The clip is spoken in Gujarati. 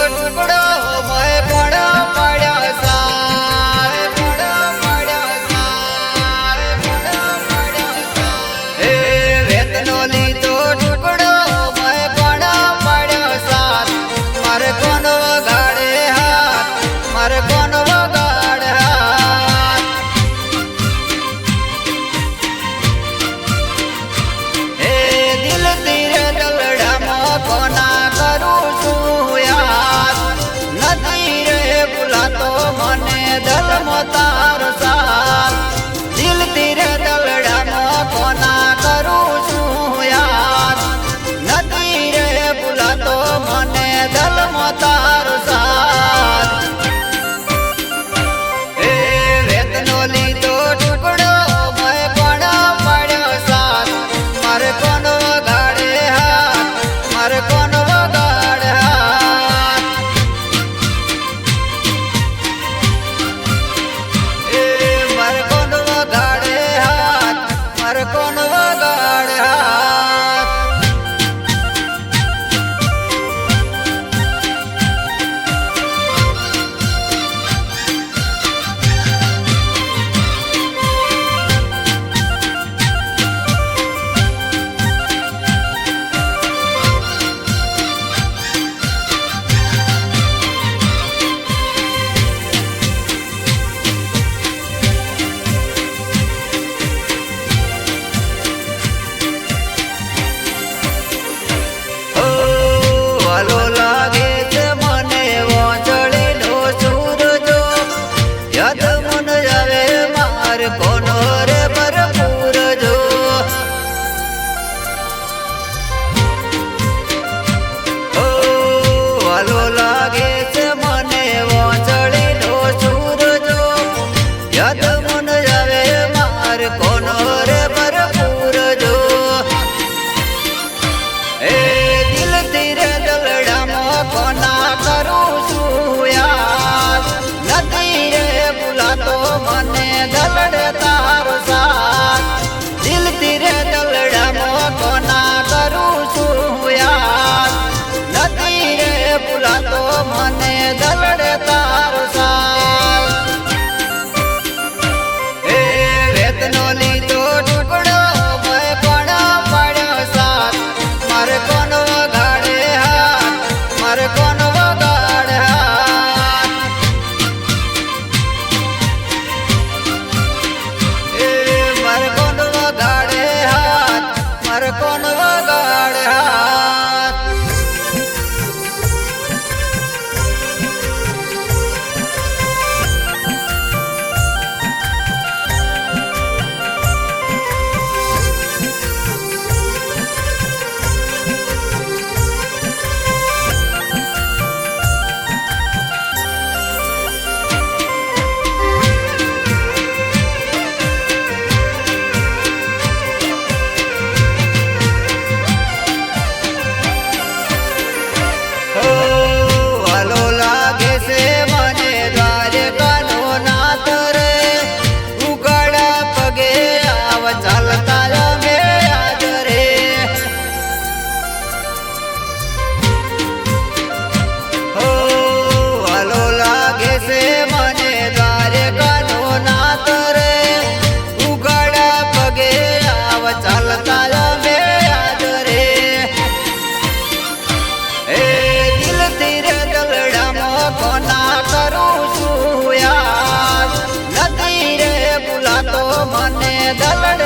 ટુકડો મોય પડો પડ્યો સાર પડો પડ્યો સાર પડો પડ્યો સાર હે વેતનો લીધો ટુકડો મોય પડો પડ્યો સાર મારે કોનો વગાડે હાથ મારે કોનો વગાડે હાથ હે દિલ તીરે દલડામાં કોના કરું છું યાદ નથી રે ભૂલાતો મને દલમો તારો સાથ દિલ તીરે દલડામાં કોના કરું છું યાદ નથી રે ભૂલાતો મને દલમો તારો સાથ હે વેતનો લીધો ટુકડો મોય પડો પડ્યો સાથ મારે કોનો વગાડે હાથ મારે કોનો વગાડે હાથ એ મારે કોનો વગાડે હાથ મારે કોનો વગાડે હાથ વાલો લાગે છે મને વાંચળીનો સૂરજો યાદ મન આવે માર કોનો રે ભરપૂર જો વાલો લાગે છે મને વાંચળીનો સૂરજો યાદ મન આવે માર કોનો રે ભરપૂર જો એ દિલ તીરે દલડામાં કોના કરું છું યાદ નથી રે ભૂલાતો મને દલડે તારો સાથ દિલ તીરે દલડામાં કોના કરું છું યાદ નથી રે ભૂલાતો મને દલડે તારો સાથ એ વેતનો લીધો ટુકડો મોય પડો પડ્યો સાથ મારે કોનો વગાડે હાથ મારે કોનો વગાડે હાથ એ મારે કોનો વગાડે હાથ મારે કોનો વગાડે હાથ વાલો લાગે છે મને દ્વારકાનો નાથ રે ઉઘાડા પગે આવ ચાલતા અમે આજ રે વાલો લાગે છે મને દ્વારકાનો નાથ રે ઉઘાડા પગે આવ ચાલતા અમે આજ રે એ દિલ તીરે દલડામાં કોના કરું છું યાદ નથી રે ભૂલાતો મને દલડા